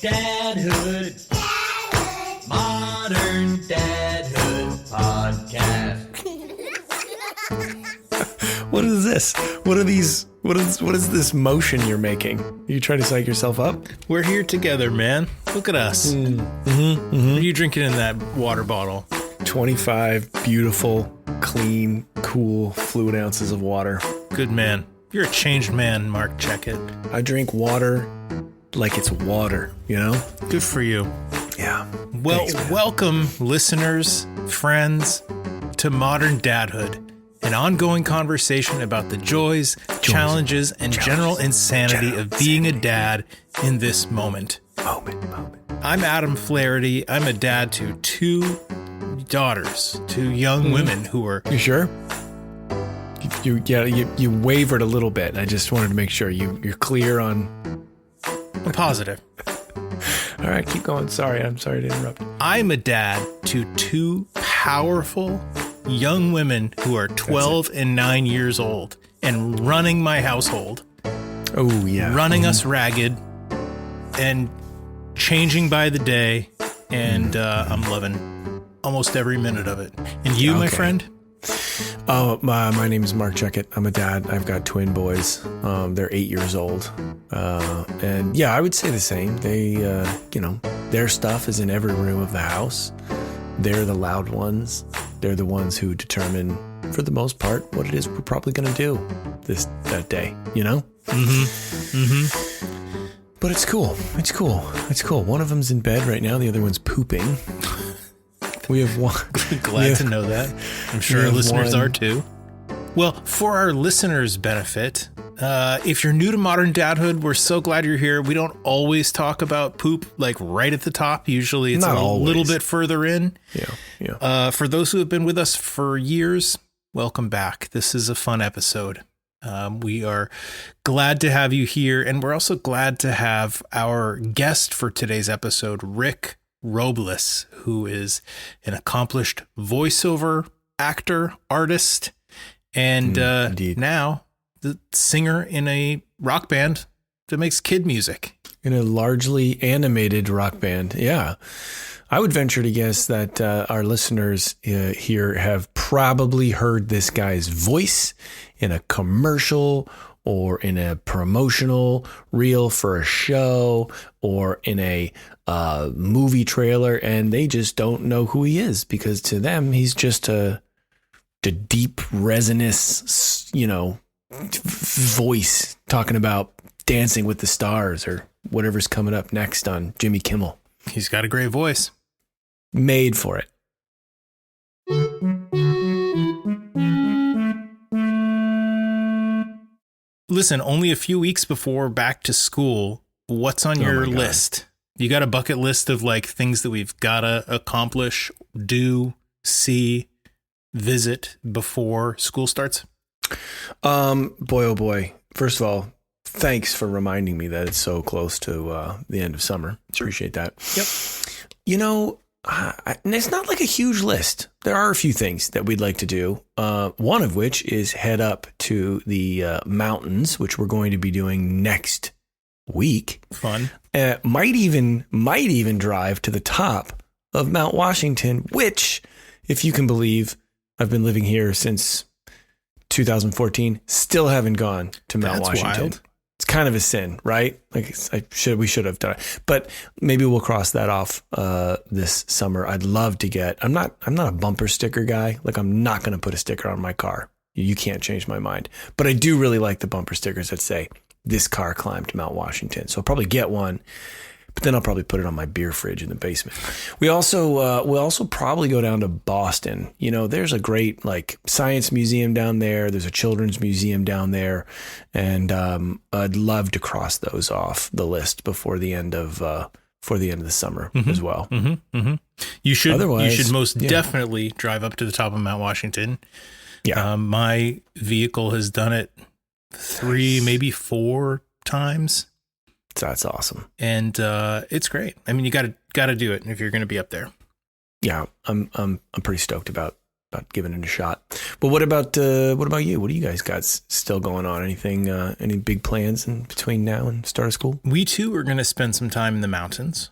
Dadhood. Modern Dadhood podcast. What is this? What are these? What is this motion you're making? Are you trying to psych yourself up? We're here together, man. Look at us. What are you drinking in that water bottle? 25 beautiful, clean, cool, fluid ounces of water. Good man. You're a changed man, Mark. Check it. I drink water like it's water, you know? Good for you. Yeah. Well, Thanks, man. welcome, listeners, friends, to Modern Dadhood, an ongoing conversation about the joys, challenges, and general insanity of being a dad in this moment. I'm Adam Flaherty. I'm a dad to two daughters, two young women who are... You sure? You wavered a little bit. I just wanted to make sure you're clear on... I'm positive. All right, keep going. I'm sorry to interrupt. I'm a dad to two powerful young women who are 12 and 9 years old and running my household. Oh, yeah. Running us ragged and changing by the day. And I'm loving almost every minute of it. And you, my friend? Oh, my name is Mark Checkett. I'm a dad. I've got twin boys. They're 8 years old. And yeah, I would say the same. They, their stuff is in every room of the house. They're the loud ones. They're the ones who determine, for the most part, what it is we're probably going to do that day, you know? But it's cool. It's cool. One of them's in bed right now. The other one's pooping. We have one. Glad to know that. I'm sure our listeners are too. Well, for our listeners' benefit, if you're new to Modern Dadhood, we're so glad you're here. We don't always talk about poop like right at the top. Usually it's little bit further in. Yeah. For those who have been with us for years, welcome back. This is a fun episode. We are glad to have you here. And we're also glad to have our guest for today's episode, Rick Robles, who is an accomplished voiceover actor, artist, and now the singer in a rock band that makes kid music. In a largely animated rock band. Yeah. I would venture to guess that our listeners here have probably heard this guy's voice in a commercial or in a promotional reel for a show or in a movie trailer, and they just don't know who he is because to them, he's just a deep resonance, voice talking about Dancing with the Stars or whatever's coming up next on Jimmy Kimmel. He's got a great voice. Made for it. Listen, only a few weeks before back to school, what's on your list? You got a bucket list of like things that we've got to accomplish, do, see, visit before school starts? Boy, oh boy. First of all, thanks for reminding me that it's so close to the end of summer. Appreciate that. Yep. It's not like a huge list. There are a few things that we'd like to do. One of which is head up to the mountains, which we're going to be doing next week. Fun. Might even drive to the top of Mount Washington, which, if you can believe, I've been living here since 2014. Still haven't gone to Mount Washington. Wild. It's kind of a sin, right? Like we should have done it, but maybe we'll cross that off this summer. I'd love to get. I'm not a bumper sticker guy. Like I'm not going to put a sticker on my car. You can't change my mind. But I do really like the bumper stickers that say this car climbed Mount Washington. So I'll probably get one. But then I'll probably put it on my beer fridge in the basement. We'll also probably go down to Boston. There's a great like science museum down there. There's a children's museum down there, and I'd love to cross those off the list before the end of the summer as well. You should most definitely drive up to the top of Mount Washington. Yeah, my vehicle has done it 3, maybe 4 times. That's awesome. And it's great. I mean, you got to do it if you're going to be up there. Yeah, I'm pretty stoked about giving it a shot. But what about you? What do you guys got still going on? Anything? Any big plans in between now and start of school? We too are going to spend some time in the mountains.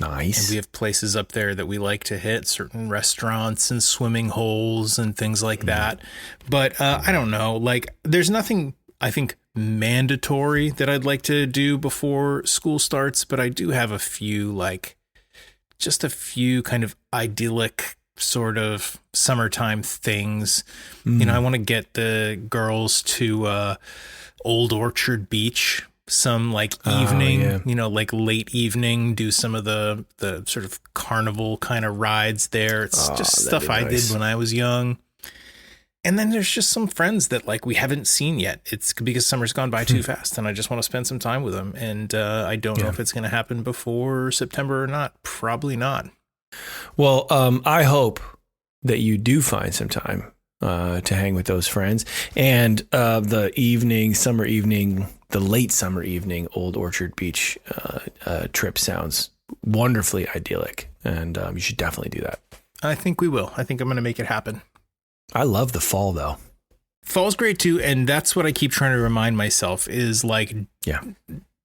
Nice. And we have places up there that we like to hit, certain restaurants and swimming holes and things like that. But I don't know, like there's nothing, I think, mandatory that I'd like to do before school starts. But I do have a few kind of idyllic sort of summertime things. I want to get the girls to Old Orchard Beach some like evening, like late evening, do some of the sort of carnival kind of rides there. It's just stuff I did when I was young. And then there's just some friends that like we haven't seen yet. It's because summer's gone by too fast and I just want to spend some time with them. And I don't know if it's going to happen before September or not. Probably not. Well, I hope that you do find some time to hang with those friends. And the late summer evening, Old Orchard Beach trip sounds wonderfully idyllic. And you should definitely do that. I think we will. I think I'm going to make it happen. I love the fall, though. Fall's great, too. And that's what I keep trying to remind myself is like,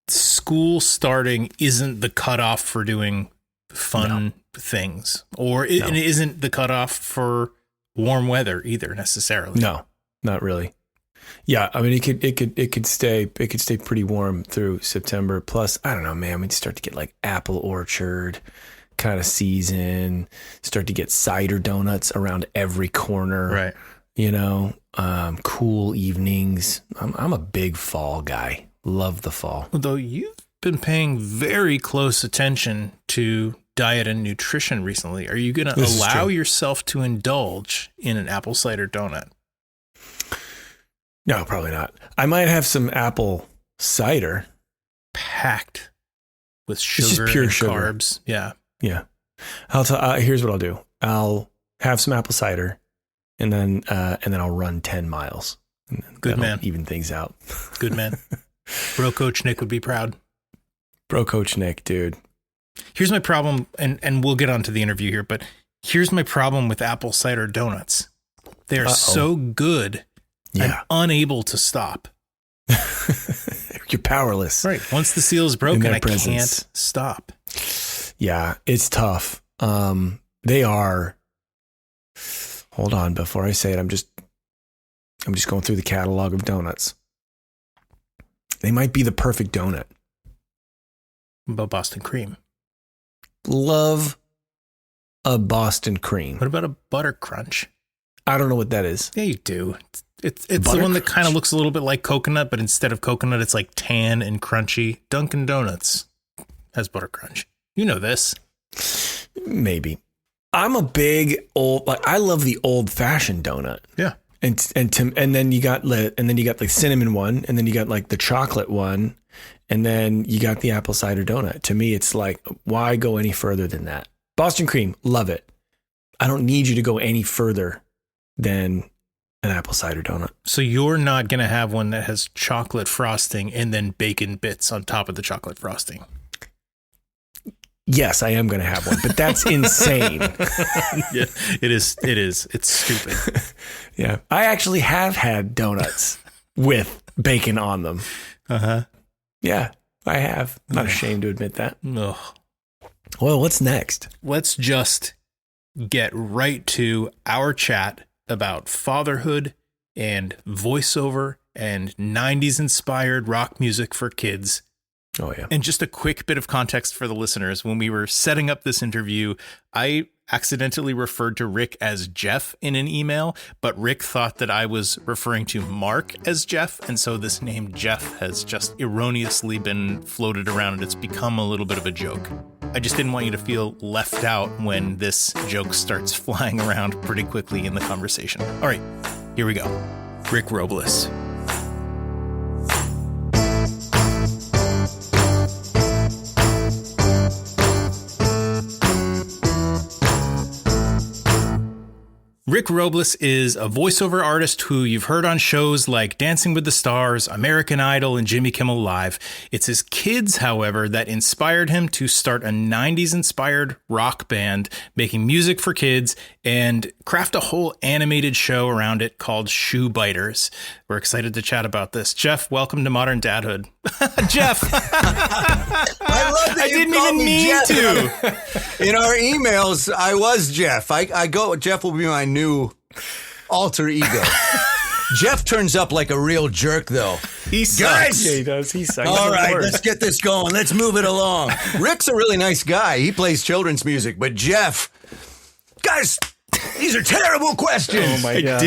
school starting isn't the cutoff for doing fun things. Or it isn't the cutoff for warm weather either, necessarily. No, not really. Yeah, I mean it could stay pretty warm through September. Plus, I don't know, man, we'd start to get like apple orchard kind of season, start to get cider donuts around every corner. Right. Cool evenings. I'm a big fall guy. Love the fall. Although you've been paying very close attention to diet and nutrition recently. Are you going to allow yourself to indulge in an apple cider donut? No, probably not. I might have some apple cider. Packed with sugar and carbs. Yeah. Yeah. Here's what I'll do. I'll have some apple cider and then I'll run 10 miles. Good man. Even things out. Good man. Bro Coach Nick would be proud. Bro Coach Nick, dude. Here's my problem, and we'll get on to the interview here, but here's my problem with apple cider donuts. They're so good. I'm unable to stop. You're powerless. Right. Once the seal is broken, I can't stop. Yeah, it's tough. They are. Hold on, before I say it, I'm just going through the catalog of donuts. They might be the perfect donut. What about Boston cream? Love a Boston cream. What about a butter crunch? I don't know what that is. Yeah, you do. It's the one that kind of looks a little bit like coconut, but instead of coconut, it's like tan and crunchy. Dunkin' Donuts has butter crunch. You know this. Maybe. I'm a big I love the old fashioned donut. Yeah. And then you got the cinnamon one, and then you got like the chocolate one, and then you got the apple cider donut. To me, it's like, why go any further than that? Boston cream, love it. I don't need you to go any further than an apple cider donut. So you're not going to have one that has chocolate frosting and then bacon bits on top of the chocolate frosting? Yes, I am going to have one, but that's insane. Yeah, it is. It's stupid. Yeah. I actually have had donuts with bacon on them. Uh-huh. Yeah, I have. I'm not ashamed to admit that. Ugh. Well, what's next? Let's just get right to our chat about fatherhood and voiceover and 90s inspired rock music for kids. Oh, yeah. And just a quick bit of context for the listeners. When we were setting up this interview, I accidentally referred to Rick as Jeff in an email, but Rick thought that I was referring to Mark as Jeff. And so this name Jeff has just erroneously been floated around, and it's become a little bit of a joke. I just didn't want you to feel left out when this joke starts flying around pretty quickly in the conversation. All right, here we go. Rick Robles. Rick Robles is a voiceover artist who you've heard on shows like Dancing with the Stars, American Idol, and Jimmy Kimmel Live. It's his kids, however, that inspired him to start a 90s-inspired rock band, making music for kids, and craft a whole animated show around it called Shoe Biters. We're excited to chat about this. Jeff, welcome to Modern Dadhood. Jeff! I love that I didn't even mean to. In our emails, I was Jeff. Jeff will be my new alter ego. Jeff turns up like a real jerk, though. He sucks. Guys! Yeah, he does. He sucks. All right, let's get this going. Let's move it along. Rick's a really nice guy. He plays children's music, but Jeff, guys, these are terrible questions. Oh my God.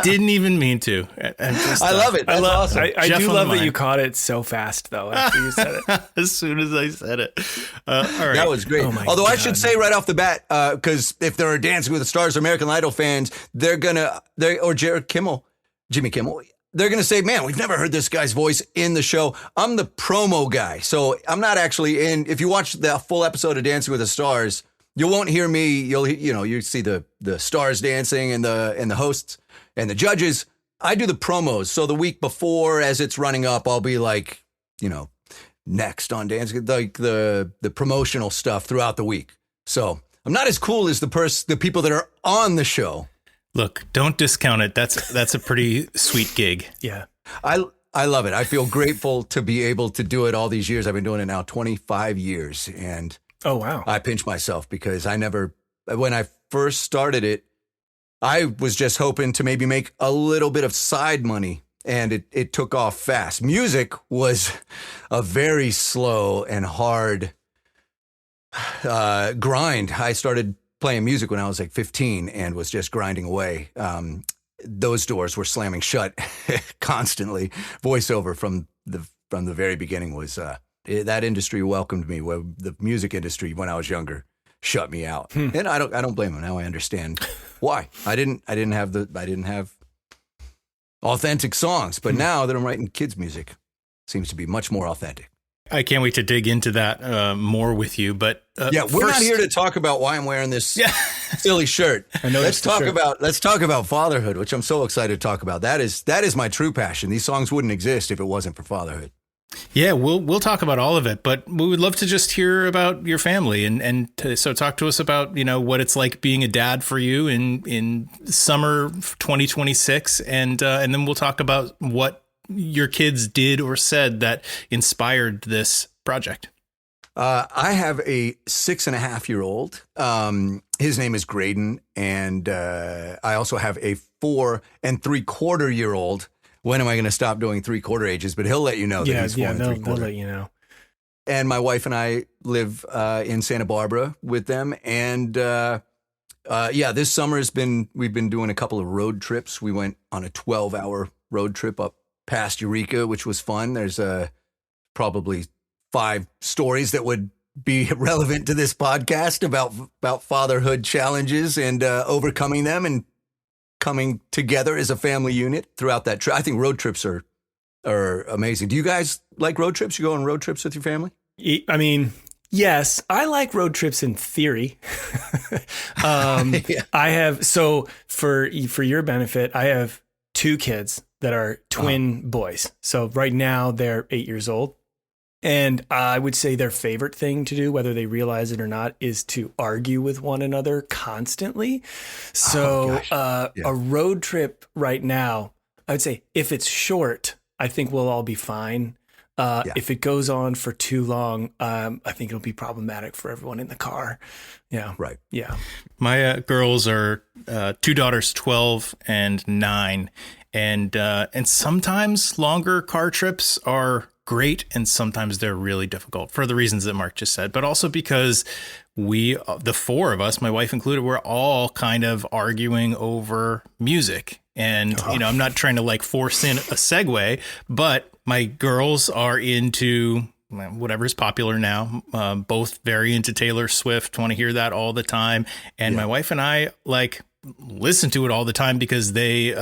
Didn't even mean to. I love it. That's awesome. I do love that you caught it so fast, though, after you said it. As soon as I said it. All right. That was great. Oh my Although God. I should say right off the bat, because if there are Dancing with the Stars or American Idol fans, or Jimmy Kimmel, they're going to say, man, we've never heard this guy's voice in the show. I'm the promo guy. So I'm not actually in. If you watch the full episode of Dancing with the Stars, you won't hear me. You see the stars dancing and the hosts and the judges. I do the promos. So the week before, as it's running up, I'll be like, next on Dancing, like the promotional stuff throughout the week. So I'm not as cool as the people that are on the show. Look, don't discount it. That's a pretty sweet gig. Yeah. I love it. I feel grateful to be able to do it all these years. I've been doing it now 25 years, and Oh, wow. I pinch myself because when I first started it, I was just hoping to maybe make a little bit of side money, and it took off fast. Music was a very slow and hard grind. I started playing music when I was like 15 and was just grinding away. Those doors were slamming shut constantly. Voiceover from the very beginning was that industry welcomed me. Where the music industry, when I was younger, shut me out, and I don't blame them. Now I understand why. I didn't have authentic songs, but now that I'm writing kids' music, seems to be much more authentic. I can't wait to dig into that more with you. But we're not here to talk about why I'm wearing this silly shirt. Let's talk about fatherhood, which I'm so excited to talk about. That is my true passion. These songs wouldn't exist if it wasn't for fatherhood. Yeah, we'll talk about all of it, but we would love to just hear about your family so talk to us about what it's like being a dad for you in summer 2026, and then we'll talk about what your kids did or said that inspired this project. I have a 6.5-year-old. His name is Graydon, and I also have a 4 3/4-year-old. When am I going to stop doing 3/4 ages? But he'll let you know. That he's 4 3/4. They'll let you know. And my wife and I live in Santa Barbara with them. And this summer we've been doing a couple of road trips. We went on a 12-hour road trip up past Eureka, which was fun. There's probably 5 stories that would be relevant to this podcast about fatherhood challenges and overcoming them and coming together as a family unit throughout that trip. I think road trips are amazing. Do you guys like road trips? You go on road trips with your family? I mean, yes, I like road trips in theory. Yeah. I have, so for your benefit, I have 2 kids that are twin boys. So right now they're 8 years old. And I would say their favorite thing to do, whether they realize it or not, is to argue with one another constantly. So a road trip right now, I would say if it's short, I think we'll all be fine. If it goes on for too long, I think it'll be problematic for everyone in the car. Yeah. Right. Yeah. My girls are 2 daughters, 12 and 9. And sometimes longer car trips are great, and sometimes they're really difficult for the reasons that Mark just said, but also because the 4 of us, my wife included, we're all kind of arguing over music. And, I'm not trying to force in a segue, but my girls are into whatever's popular now, both very into Taylor Swift, want to hear that all the time. And my wife and I listen to it all the time because they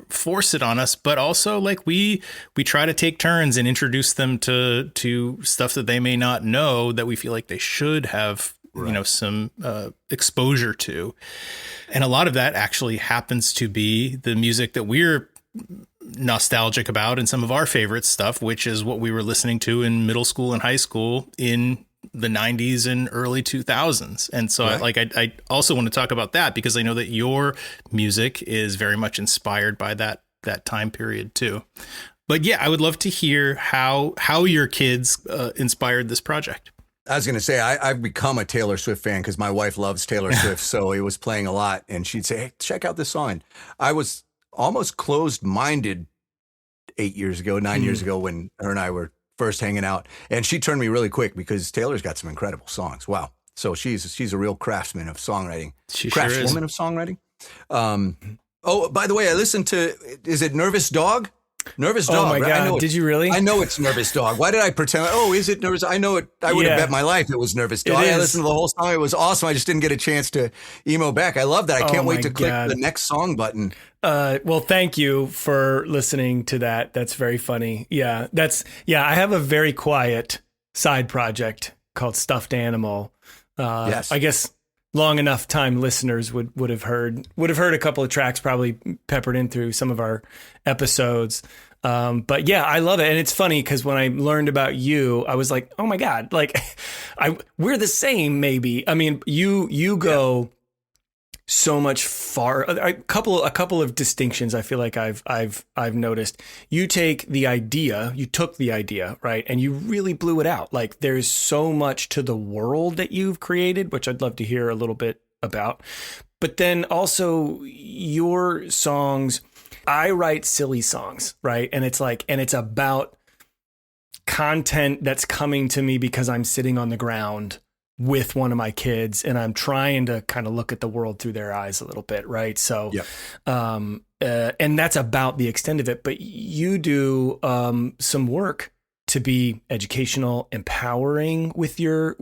force it on us, but also we try to take turns and introduce them to stuff that they may not know that we feel like they should have some exposure to. And a lot of that actually happens to be the music that we're nostalgic about and some of our favorite stuff, which is what we were listening to in middle school and high school in the 90s and early 2000s. And so I also want to talk about that because I know that your music is very much inspired by that time period too. But yeah, I would love to hear how your kids inspired this project. I was going to say, I've become a Taylor Swift fan because my wife loves Taylor Swift. So it was playing a lot and she'd say, hey, check out this song. I was almost closed-minded 9 years ago when her and I were first hanging out. And she turned me really quick because Taylor's got some incredible songs. Wow. So she's a real craftsman of songwriting. She sure is. Craftswoman of songwriting. Oh, by the way, I listened to, is it Nervous Dog? Nervous Dog. Oh my right? God. Did you really? I know it's Nervous Dog. Why did I pretend? Oh, is it Nervous? I know it. I would have bet my life it was Nervous Dog. I listened to the whole song. It was awesome. I just didn't get a chance to emo back. I love that. I can't wait to click the next song button. Well, thank you for listening to that. That's very funny. Yeah, I have a very quiet side project called Stuffed Animal. Yes. I guess long enough time listeners would have heard a couple of tracks probably peppered in through some of our episodes. But yeah, I love it. And it's funny because when I learned about you, I was like, oh my God, like we're the same, maybe. I mean, you go so much far. A couple of distinctions I feel like I've noticed. You took the idea, right? And you really blew it out. Like there's so much to the world that you've created, which I'd love to hear a little bit about. But then also your songs, I write silly songs, right? And it's about content that's coming to me because I'm sitting on the ground with one of my kids and I'm trying to kind of look at the world through their eyes a little bit. Right. So, and that's about the extent of it, but you do, some work to be educational, empowering with your,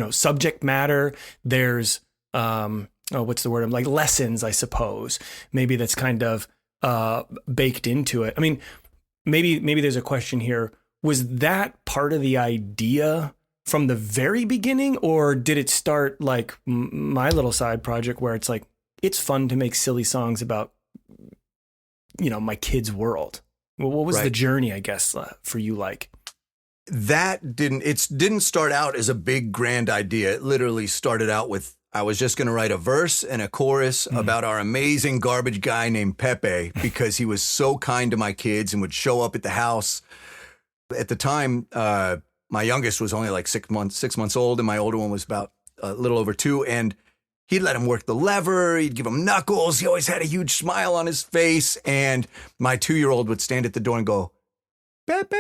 subject matter. There's, what's the word? I'm like lessons, I suppose. Maybe that's kind of, baked into it. I mean, maybe there's a question here. Was that part of the idea from the very beginning, or did it start like my little side project where it's like, it's fun to make silly songs about, my kid's world? Well, what was the journey, I guess, for you like? That didn't start out as a big grand idea. It literally started out with, I was just going to write a verse and a chorus about our amazing garbage guy named Pepe because he was so kind to my kids and would show up at the house. At the time, my youngest was only like 6 months old, and my older one was about a little over 2. And he'd let him work the lever. He'd give him knuckles. He always had a huge smile on his face. And my 2-year-old would stand at the door and go, Pepe,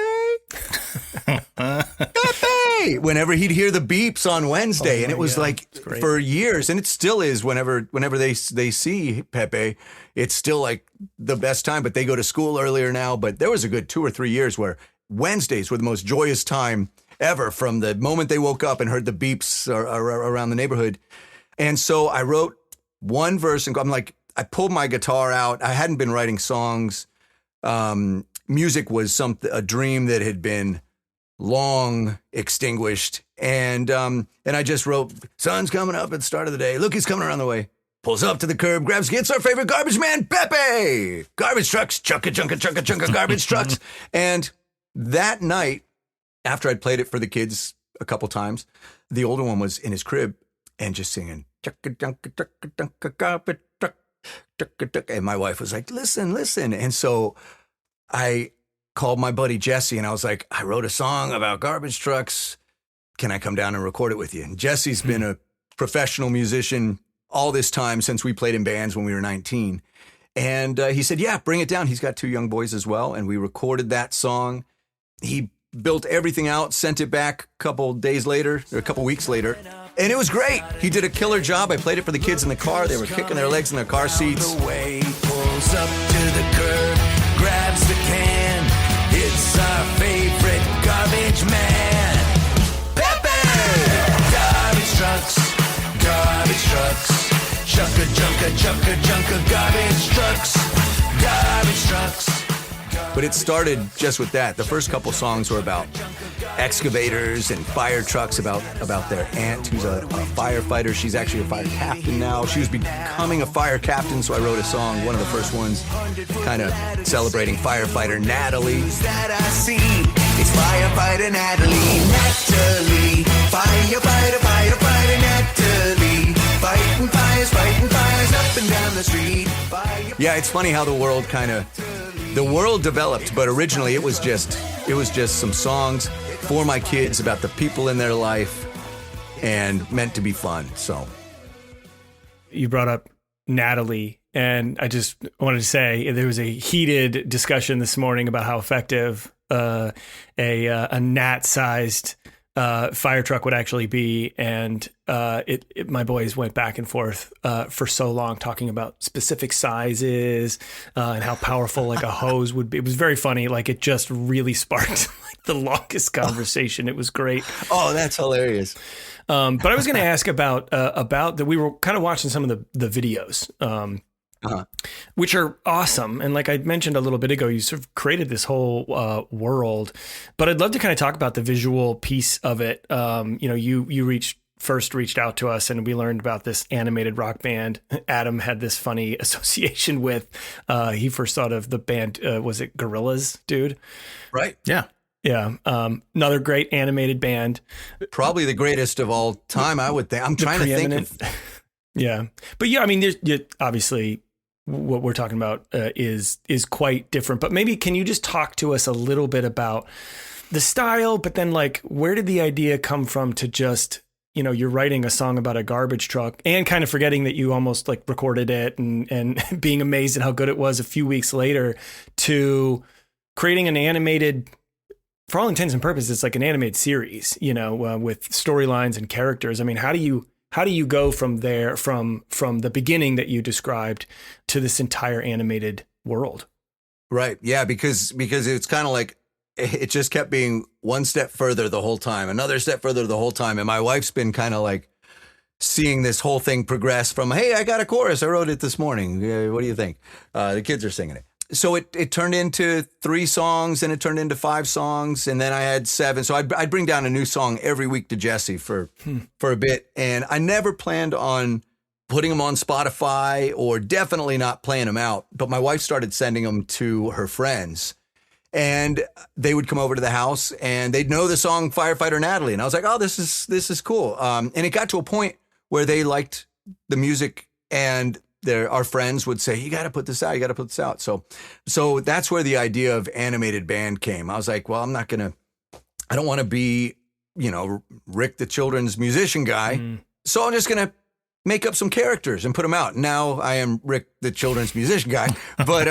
Pepe, whenever he'd hear the beeps on Wednesday. And it was like for years, and it still is whenever they see Pepe, it's still like the best time. But they go to school earlier now. But there was a good 2 or 3 years where Wednesdays were the most joyous time ever, from the moment they woke up and heard the beeps around the neighborhood. And so I wrote one verse and I pulled my guitar out. I hadn't been writing songs. Music was a dream that had been long extinguished. And I just wrote, sun's coming up at the start of the day. Look, he's coming around the way. Pulls up to the curb, gets our favorite garbage man, Pepe. Garbage trucks, chunka, garbage trucks. And that night, after I'd played it for the kids a couple times, the older one was in his crib and just singing, garbage truck, and my wife was like, listen. And so I called my buddy Jesse and I was like, I wrote a song about garbage trucks. Can I come down and record it with you? And Jesse's been a professional musician all this time since we played in bands when we were 19. And he said, yeah, bring it down. He's got 2 young boys as well. And we recorded that song. He built everything out, sent it back a couple weeks later. And it was great. He did a killer job. I played it for the kids in the car. They were kicking their legs in their car seats. Pulls up to the curb, grabs the can. It's our favorite garbage man, Pepe. Garbage trucks, chunka, garbage trucks, But it started just with that. The first couple songs were about excavators and fire trucks, about their aunt who's a firefighter. She's actually a fire captain now. She was becoming a fire captain, so I wrote a song, one of the first ones, kind of celebrating firefighter Natalie. That I see, it's firefighter Natalie, firefighter Natalie, fighting fires up and down the street. Yeah, it's funny how the world developed, but originally it was just some songs for my kids about the people in their life and meant to be fun. So You brought up Natalie, and I just wanted to say there was a heated discussion this morning about how effective a gnat-sized fire truck would actually be, and my boys went back and forth for so long talking about specific sizes and how powerful like a hose would be. It was very funny. Like, it just really sparked like the longest conversation. It was great. Oh, that's hilarious. But I was going to ask about that. We were kind of watching some of the videos, which are awesome. And like I mentioned a little bit ago, you sort of created this whole world. But I'd love to kind of talk about the visual piece of it. You reached out to us, and we learned about this animated rock band Adam had this funny association with. He first thought of the band, was it Gorillaz, dude? Right. Yeah. Yeah. Another great animated band. Probably the greatest of all time, I would think. I'm trying to think of... Yeah. But yeah, I mean, there's obviously what we're talking about is quite different. But maybe can you just talk to us a little bit about the style, but then like, where did the idea come from to just, you're writing a song about a garbage truck and kind of forgetting that you almost like recorded it and being amazed at how good it was a few weeks later, to creating an animated, for all intents and purposes, it's like an animated series, with storylines and characters. I mean, how do you go from there, from the beginning that you described to this entire animated world? Right. Yeah. Because it's kind of like, it just kept being one step further the whole time, another step further the whole time. And my wife's been kind of like seeing this whole thing progress from, hey, I got a chorus. I wrote it this morning. What do you think? The kids are singing it. So it turned into 3 songs, and it turned into 5 songs, and then I had 7. So I'd bring down a new song every week to Jesse for a bit. And I never planned on putting them on Spotify, or definitely not playing them out. But my wife started sending them to her friends, and they would come over to the house and they'd know the song Firefighter Natalie. And I was like, oh, this is cool. And it got to a point where they liked the music, and our friends would say, you got to put this out. You got to put this out. So that's where the idea of animated band came. I was like, well, I don't want to be, Rick, the children's musician guy. So I'm just going to make up some characters and put them out. Now I am Rick, the children's musician guy. But,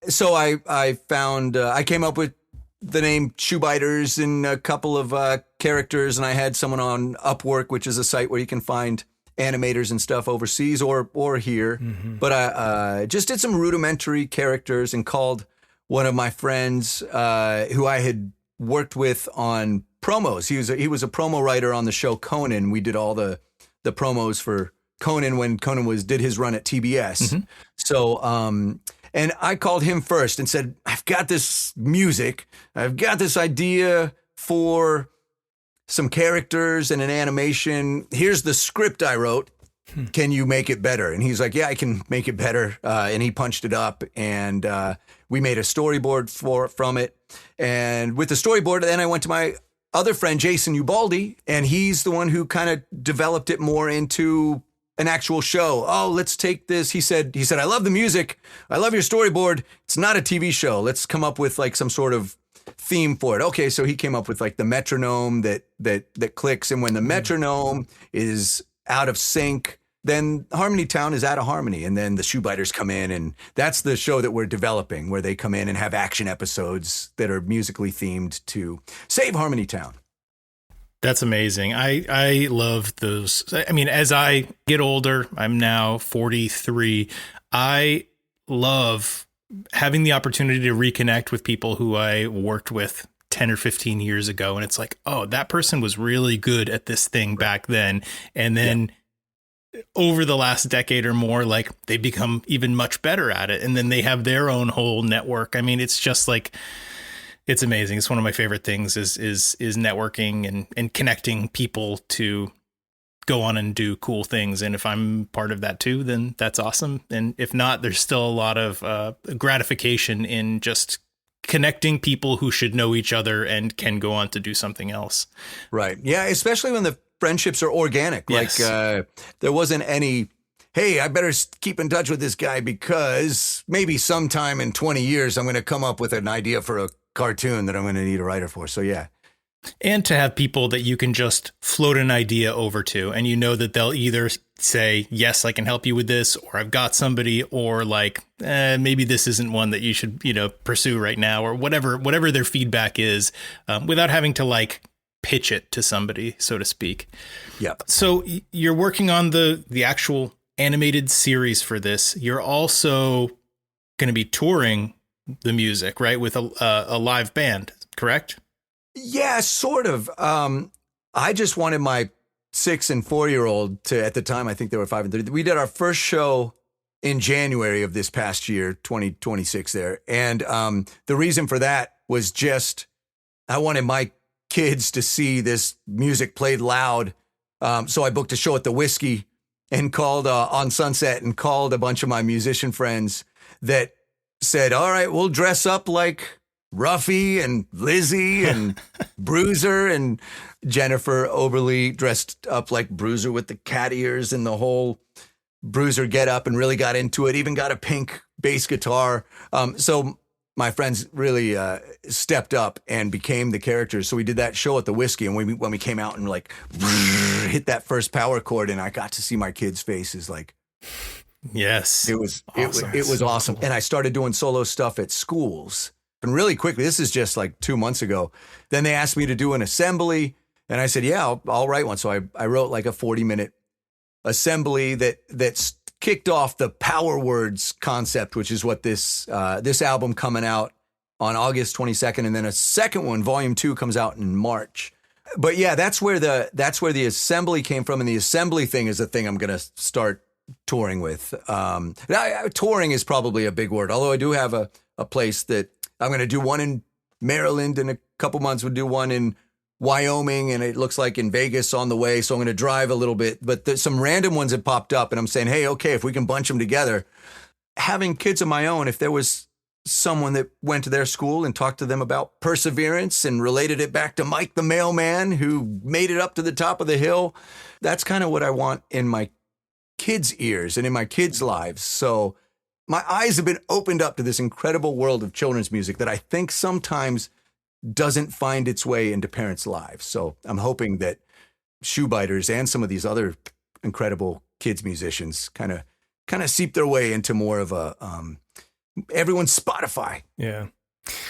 so I found, I came up with the name Shoebiters and a couple of characters, and I had someone on Upwork, which is a site where you can find animators and stuff overseas or here. But I just did some rudimentary characters and called one of my friends who I had worked with on promos. He was a promo writer on the show Conan. We did all the promos for Conan when Conan did his run at TBS. So and I called him first and said, I've got this music. I've got this idea for some characters and an animation. Here's the script I wrote. Can you make it better? And he's like, yeah, I can make it better. And he punched it up, and we made a storyboard from it. And with the storyboard, then I went to my other friend, Jason Ubaldi, and he's the one who kind of developed it more into an actual show. Oh, let's take this. He said, I love the music. I love your storyboard. It's not a TV show. Let's come up with like some sort of theme for it. Okay, so he came up with like the metronome that clicks, and when the metronome is out of sync, then Harmony Town is out of harmony, and then the Shoebiters come in, and that's the show that we're developing, where they come in and have action episodes that are musically themed to save Harmony Town. That's amazing. I love those. I mean, as I get older, I'm now 43. I love having the opportunity to reconnect with people who I worked with 10 or 15 years ago. And it's like, oh, that person was really good at this thing back then. And then over the last decade or more, like they've become even much better at it. And then they have their own whole network. I mean, it's just like, it's amazing. It's one of my favorite things is networking and connecting people to go on and do cool things. And if I'm part of that too, then that's awesome. And if not, there's still a lot of gratification in just connecting people who should know each other and can go on to do something else. Right. Yeah. Especially when the friendships are organic. Yes. Like there wasn't any, hey, I better keep in touch with this guy because maybe sometime in 20 years, I'm going to come up with an idea for a cartoon that I'm going to need a writer for. So yeah. And to have people that you can just float an idea over to, and you know that they'll either say, yes, I can help you with this, or I've got somebody, or like, maybe this isn't one that you should, pursue right now, or whatever their feedback is, without having to like pitch it to somebody, so to speak. Yep. So you're working on the actual animated series for this. You're also going to be touring the music, right? With a live band, correct? Yeah, sort of. I just wanted my 6 and 4-year-old to, at the time, I think they were 5 and 3. We did our first show in January of this past year, 2026 there. And the reason for that was just, I wanted my kids to see this music played loud. So I booked a show at the Whiskey and called on Sunset and called a bunch of my musician friends that said, all right, we'll dress up like Ruffy and Lizzie and Bruiser, and Jennifer Oberly dressed up like Bruiser with the cat ears and the whole Bruiser get up and really got into it, even got a pink bass guitar. So my friends really stepped up and became the characters. So we did that show at the Whiskey, and when we came out and like hit that first power chord, and I got to see my kids' faces, like, yes, it was awesome. it was awesome. And I started doing solo stuff at schools. And really quickly, this is just like 2 months ago, then they asked me to do an assembly. And I said, yeah, I'll write one. So I wrote like a 40-minute assembly that's kicked off the Power Words concept, which is what this album coming out on August 22nd. And then a second one, Volume 2, comes out in March. But yeah, that's where the assembly came from. And the assembly thing is the thing I'm going to start touring with. Touring is probably a big word, although I do have a place that I'm going to do one in Maryland in a couple months. We'll do one in Wyoming, and it looks like in Vegas on the way. So I'm going to drive a little bit, but there's some random ones that popped up, and I'm saying, hey, okay, if we can bunch them together, having kids of my own, if there was someone that went to their school and talked to them about perseverance and related it back to Mike the mailman who made it up to the top of the hill, that's kind of what I want in my kids' ears and in my kids' lives. So my eyes have been opened up to this incredible world of children's music that I think sometimes doesn't find its way into parents' lives. So I'm hoping that Shoebiters and some of these other incredible kids musicians kind of seep their way into more of a everyone's Spotify. Yeah.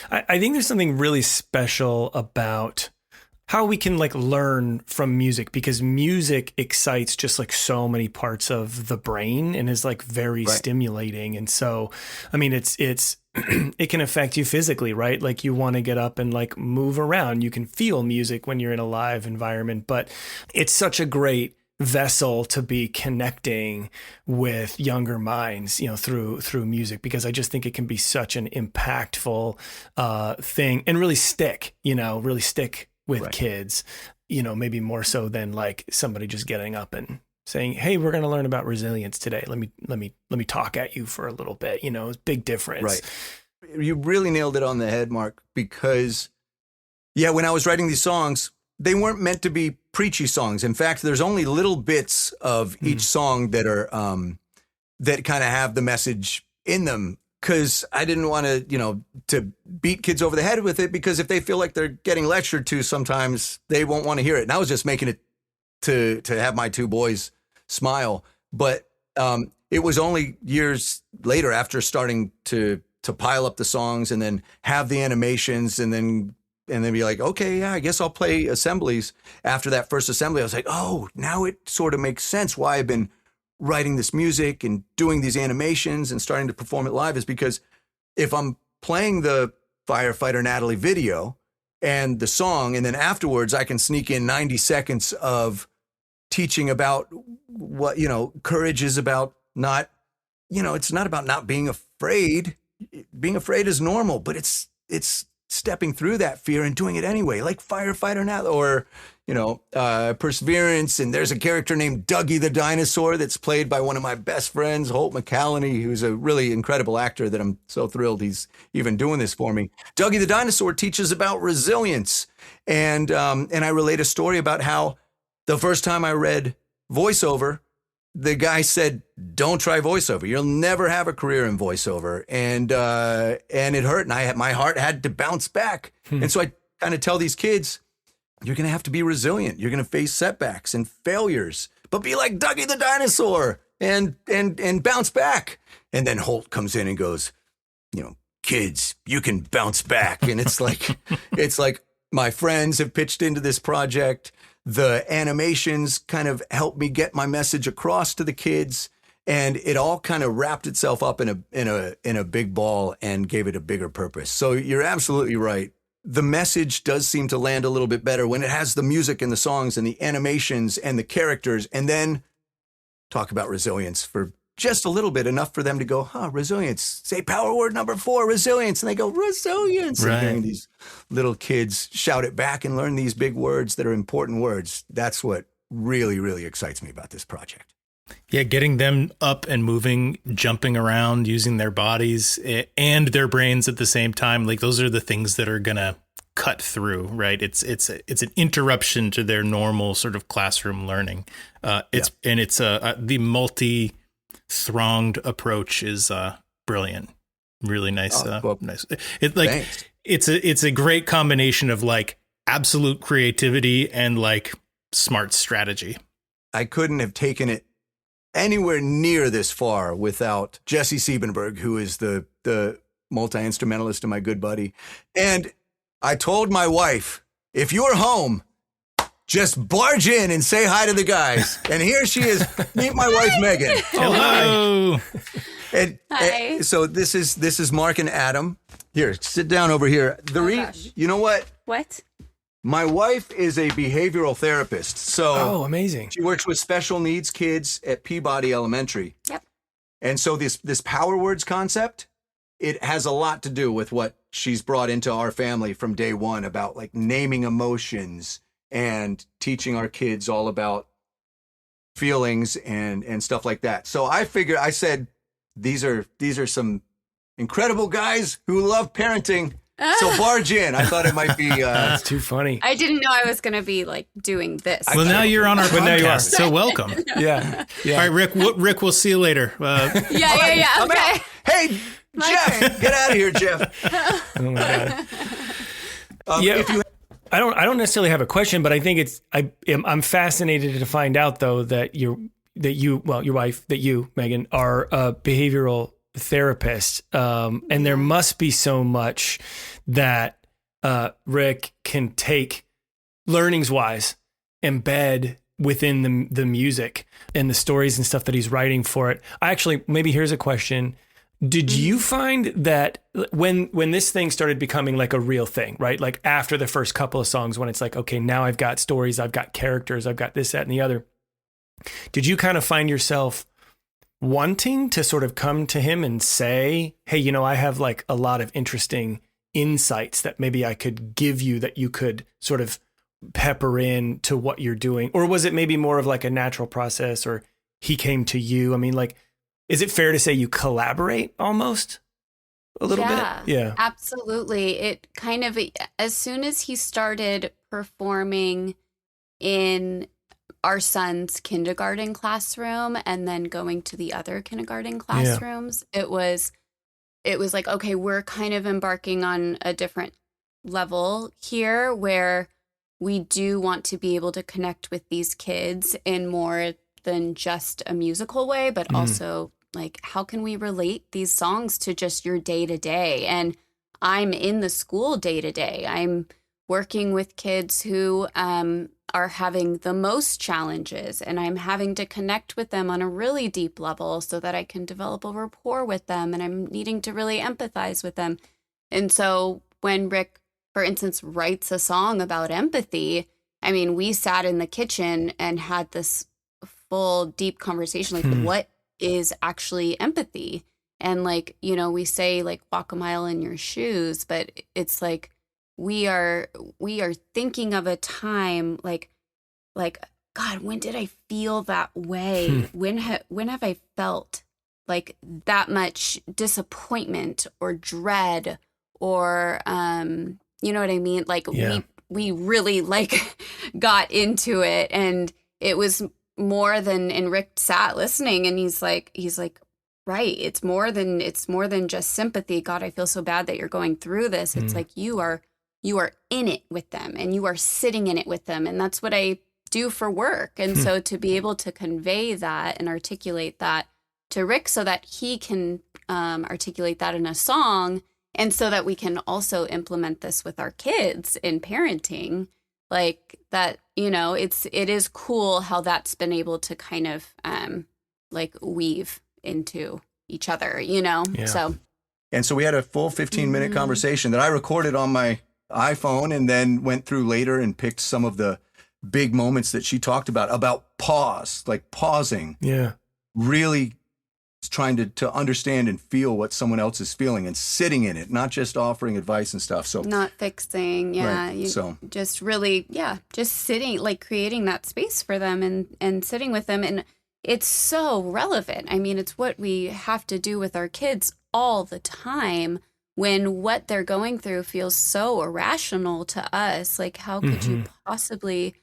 I think there's something really special about how we can like learn from music, because music excites just like so many parts of the brain and is like very stimulating. And so, I mean, it's it can affect you physically, right? Like you want to get up and like move around. You can feel music when you're in a live environment, but it's such a great vessel to be connecting with younger minds, through music, because I just think it can be such an impactful thing and really stick with kids, maybe more so than like somebody just getting up and saying, hey, we're going to learn about resilience today. Let me talk at you for a little bit. It's a big difference. Right. You really nailed it on the head, Mark, because when I was writing these songs, they weren't meant to be preachy songs. In fact, there's only little bits of each song that are, that kind of have the message in them. Because I didn't want to beat kids over the head with it, because if they feel like they're getting lectured to, sometimes they won't want to hear it. And I was just making it to have my 2 boys smile. But it was only years later, after starting to pile up the songs and then have the animations and then be like, okay, yeah, I guess I'll play assemblies. After that first assembly, I was like, oh, now it sort of makes sense why I've been writing this music and doing these animations and starting to perform it live, is because if I'm playing the Firefighter Natalie video and the song, and then afterwards I can sneak in 90 seconds of teaching about what, courage is about not, it's not about not being afraid. Being afraid is normal, but it's stepping through that fear and doing it anyway, like firefighter now, or, perseverance. And there's a character named Dougie the dinosaur that's played by one of my best friends, Holt McCallany, who's a really incredible actor that I'm so thrilled he's even doing this for me. Dougie the dinosaur teaches about resilience. And I relate a story about how the first time I read voiceover, the guy said, "Don't try voiceover. You'll never have a career in voiceover." And it hurt. And my heart had to bounce back. And so I kind of tell these kids, you're going to have to be resilient. You're going to face setbacks and failures, but be like Dougie the dinosaur and bounce back. And then Holt comes in and goes, kids, you can bounce back. And it's like my friends have pitched into this project. The animations kind of helped me get my message across to the kids, and it all kind of wrapped itself up in a big ball and gave it a bigger purpose. So you're absolutely right. The message does seem to land a little bit better when it has the music and the songs and the animations and the characters, and then talk about resilience for just a little bit, enough for them to go, resilience. Say power word number 4, resilience. And they go, resilience. Right. And hearing these little kids shout it back and learn these big words that are important words. That's what really, really excites me about this project. Yeah, getting them up and moving, jumping around, using their bodies and their brains at the same time. Like, those are the things that are going to cut through, right? It's an interruption to their normal sort of classroom learning. The multi-thronged approach is brilliant. Really nice. Nice. It's a great combination of like absolute creativity and like smart strategy. I couldn't have taken it anywhere near this far without Jesse Siebenberg, who is the multi-instrumentalist and my good buddy. And I told my wife, if you're home, just barge in and say hi to the guys. And here she is. Meet my wife, Megan. Hello. And so this is Mark and Adam. Here, sit down over here. You know what? What? My wife is a behavioral therapist. So amazing. She works with special needs kids at Peabody Elementary. Yep. And so this power words concept, it has a lot to do with what she's brought into our family from day one about like naming emotions and teaching our kids all about feelings and stuff like that. So I said, these are some incredible guys who love parenting. So barge in. I thought it might be. That's too funny. I didn't know I was going to be like doing this. Well, now you're on our podcast, so welcome. Yeah. All right, Rick, we'll see you later. Yeah. Okay. Hey, Jeff, get out of here, Jeff. Oh my God. I don't necessarily have a question, but I think I'm fascinated to find out though that your wife, Megan, are a behavioral therapist, and there must be so much that Rick can take learnings wise, embed within the music and the stories and stuff that he's writing for it. Maybe here's a question. Did you find that when this thing started becoming like a real thing, right? Like after the first couple of songs, when it's like, okay, now I've got stories, I've got characters, I've got this, that, and the other. Did you kind of find yourself wanting to sort of come to him and say, hey, I have like a lot of interesting insights that maybe I could give you that you could sort of pepper in to what you're doing? Or was it maybe more of like a natural process, or he came to you? I mean, like, is it fair to say you collaborate almost a little bit? Yeah, absolutely. It kind of, as soon as he started performing in our son's kindergarten classroom and then going to the other kindergarten classrooms, it was like, okay, we're kind of embarking on a different level here where we do want to be able to connect with these kids in more than just a musical way, but also like, how can we relate these songs to just your day to day? And I'm in the school day to day. I'm working with kids who are having the most challenges, and I'm having to connect with them on a really deep level so that I can develop a rapport with them, and I'm needing to really empathize with them. And so when Rick, for instance, writes a song about empathy, I mean, we sat in the kitchen and had this full deep conversation. Like, what is actually empathy? And like, you know, we say like walk a mile in your shoes, but it's like we are thinking of a time like God, when did I feel that way? When have I felt like that much disappointment or dread or you know what I mean? Like we really like got into it, and it was more than, and Rick sat listening, and he's like right, it's more than just sympathy. God, I feel so bad that you're going through this. It's like you are in it with them, and you are sitting in it with them, and that's what I do for work. And so to be able to convey that and articulate that to Rick so that he can articulate that in a song, and so that we can also implement this with our kids in parenting, like that, you know, it is cool how that's been able to kind of like weave into each other, you know? Yeah. So we had a full 15-minute conversation that I recorded on my iPhone and then went through later and picked some of the big moments that she talked about pause, like pausing. Yeah. Really trying to understand and feel what someone else is feeling and sitting in it, not just offering advice and stuff. So not fixing. Yeah. Right. So just really, just sitting, like creating that space for them and sitting with them. And it's so relevant. I mean, it's what we have to do with our kids all the time when what they're going through feels so irrational to us. Like, how could you possibly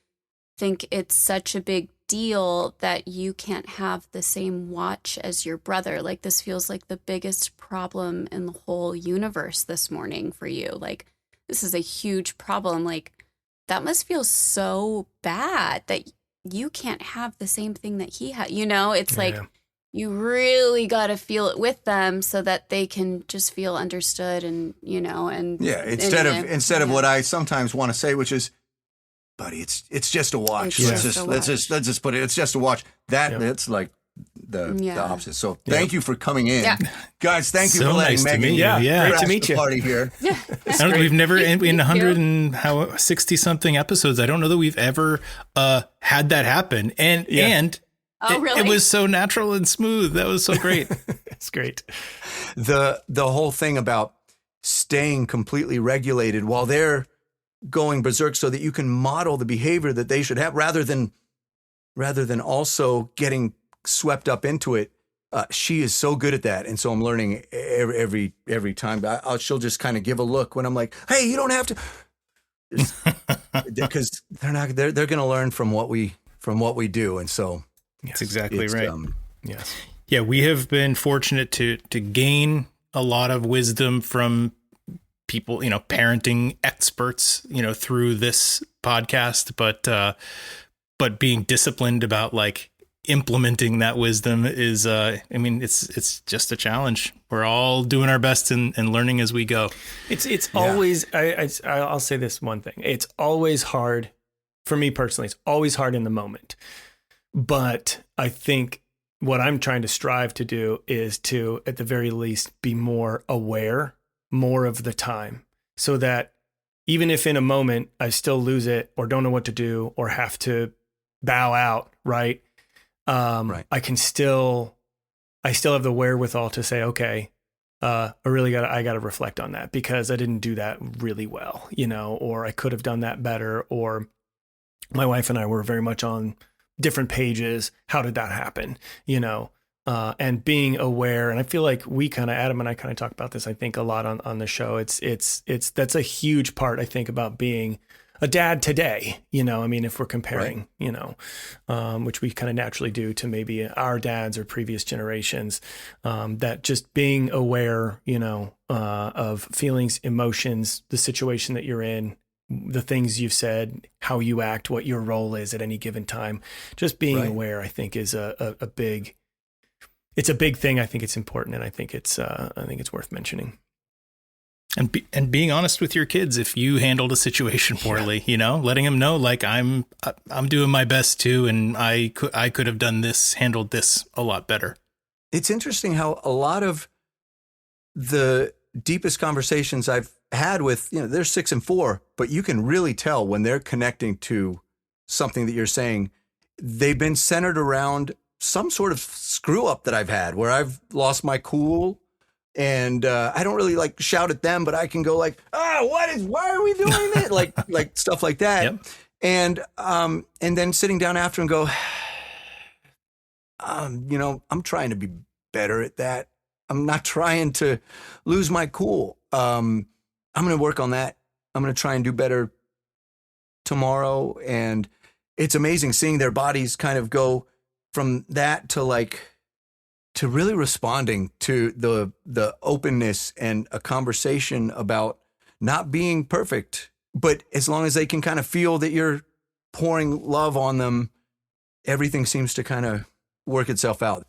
think it's such a big deal that you can't have the same watch as your brother? Like, this feels like the biggest problem in the whole universe this morning for you. Like, this is a huge problem. Like, that must feel so bad that you can't have the same thing that he had. You know, it's like you really got to feel it with them so that they can just feel understood, and, you know, and instead of what I sometimes want to say, which is, buddy, it's just a watch. Let's just put it. It's just a watch. That's like the opposite. So thank you for coming in, guys. Thank you for letting Megan. Great to meet you. Party here. We've never in 160 something episodes. I don't know that we've ever had that happen. And really? It was so natural and smooth. That was so great. It's great. The whole thing about staying completely regulated while they're going berserk, so that you can model the behavior that they should have, rather than also getting swept up into it. She is so good at that, and so I'm learning every time. She'll just kind of give a look when I'm like, "Hey, you don't have to," because they're going to learn from what we do, and so that's exactly right. Yeah, we have been fortunate to gain a lot of wisdom from people, you know, parenting experts, you know, through this podcast, but being disciplined about like implementing that wisdom is, I mean, it's just a challenge. We're all doing our best and learning as we go. It's always, I'll say this one thing. It's always hard for me personally. It's always hard in the moment, but I think what I'm trying to strive to do is to, at the very least, be more aware more of the time, so that even if in a moment I still lose it or don't know what to do or have to bow out, right? I still have the wherewithal to say, okay, I got to reflect on that because I didn't do that really well, you know, or I could have done that better, or my wife and I were very much on different pages. How did that happen? You know? And being aware, and I feel like we kind of, Adam and I kind of talk about this, I think, a lot on the show. It's that's a huge part, I think, about being a dad today. You know, I mean, if we're comparing, you know, which we kind of naturally do to maybe our dads or previous generations, that just being aware, you know, of feelings, emotions, the situation that you're in, the things you've said, how you act, what your role is at any given time, just being aware, I think, is a big. It's a big thing. I think it's important, and I think it's worth mentioning. And being honest with your kids if you handled a situation poorly, you know, letting them know, like, I'm doing my best too, and I could have done this, handled this a lot better. It's interesting how a lot of the deepest conversations I've had with, you know, they're 6 and 4, but you can really tell when they're connecting to something that you're saying they've been centered around some sort of screw up that I've had where I've lost my cool. And I don't really like shout at them, but I can go like, why are we doing it? like stuff like that. Yep. And then sitting down after and go, I'm trying to be better at that. I'm not trying to lose my cool. I'm going to work on that. I'm going to try and do better tomorrow. And it's amazing seeing their bodies kind of go from that to really responding to the openness and a conversation about not being perfect. But as long as they can kind of feel that you're pouring love on them, everything seems to kind of work itself out.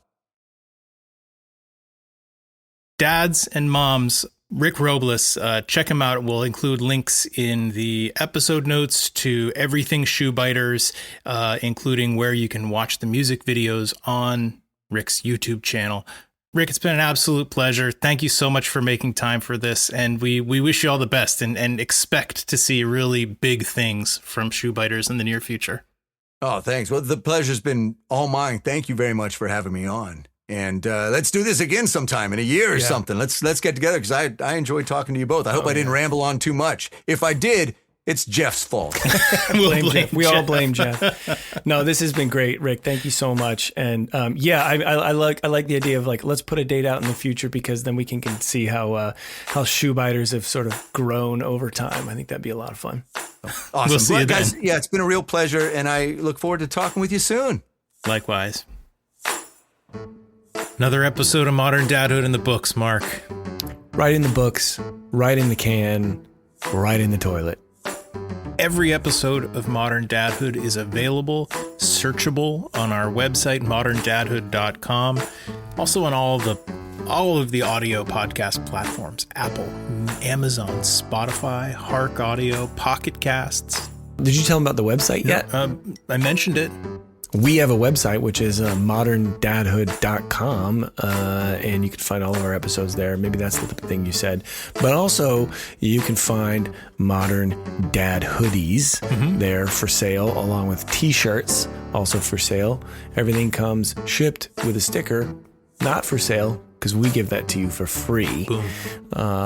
Dads and moms, Rick Robles, check him out. We'll include links in the episode notes to everything Shoe Biters, including where you can watch the music videos on Rick's YouTube channel. Rick, it's been an absolute pleasure. Thank you so much for making time for this. And we wish you all the best and expect to see really big things from Shoe Biters in the near future. Oh, thanks. Well, the pleasure's been all mine. Thank you very much for having me on. And let's do this again sometime in a year or something. Let's get together because I enjoyed talking to you both. I hope I didn't ramble on too much. If I did, it's Jeff's fault. Blame Jeff. We all blame Jeff. No, this has been great, Rick. Thank you so much. And I like the idea of let's put a date out in the future because then we can see how Shoe Biters have sort of grown over time. I think that'd be a lot of fun. Awesome. We'll see you guys, then. yeah, it's been a real pleasure, and I look forward to talking with you soon. Likewise. Another episode of Modern Dadhood in the books, Mark. Right in the books, right in the can, right in the toilet. Every episode of Modern Dadhood is available, searchable on our website, moderndadhood.com. Also on all of the audio podcast platforms, Apple, Amazon, Spotify, Hark Audio, Pocket Casts. Did you tell them about the website yet? I mentioned it. We have a website, which is moderndadhood.com, and you can find all of our episodes there. Maybe that's the thing you said. But also, you can find Modern Dad hoodies there for sale, along with T-shirts also for sale. Everything comes shipped with a sticker, not for sale, because we give that to you for free. Boom.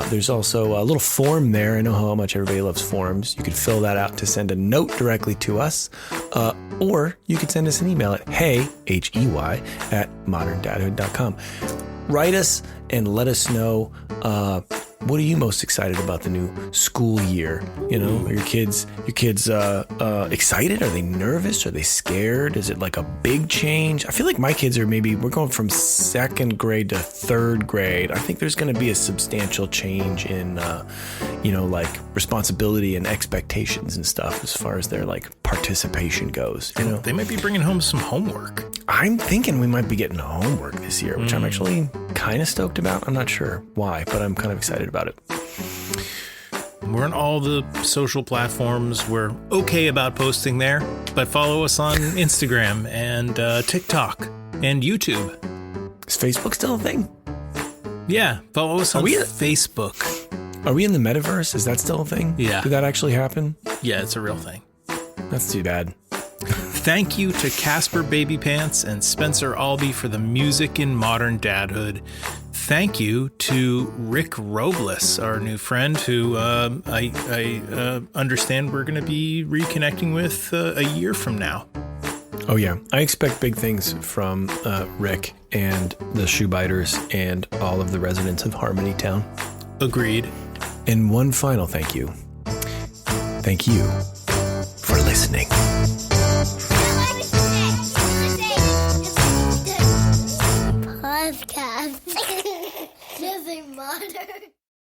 There's also a little form there. I know how much everybody loves forms. You could fill that out to send a note directly to us, or you could send us an email at hey@moderndadhood.com. Write us and let us know what are you most excited about the new school year? You know, are your kids excited? Are they nervous? Are they scared? Is it like a big change? I feel like my kids we're going from second grade to third grade. I think there's going to be a substantial change in, like responsibility and expectations and stuff as far as their participation goes. You know, They might be bringing home some homework. I'm thinking we might be getting homework this year, which I'm actually kind of stoked about. I'm not sure why, but I'm kind of excited about it. We're on all the social platforms. We're okay about posting there, but follow us on Instagram and TikTok and YouTube. Is Facebook still a thing? Yeah, follow us on we- Facebook. Are we in the metaverse? Is that still a thing? Yeah. Did that actually happen? Yeah, it's a real thing. That's too bad. Thank you to Casper Baby Pants and Spencer Albee for the music in Modern Dadhood. Thank you to Rick Robles, our new friend, who I understand we're going to be reconnecting with a year from now. Oh, yeah. I expect big things from Rick and the Shoe Biters and all of the residents of Harmony Town. Agreed. And one final thank you. Thank you for listening.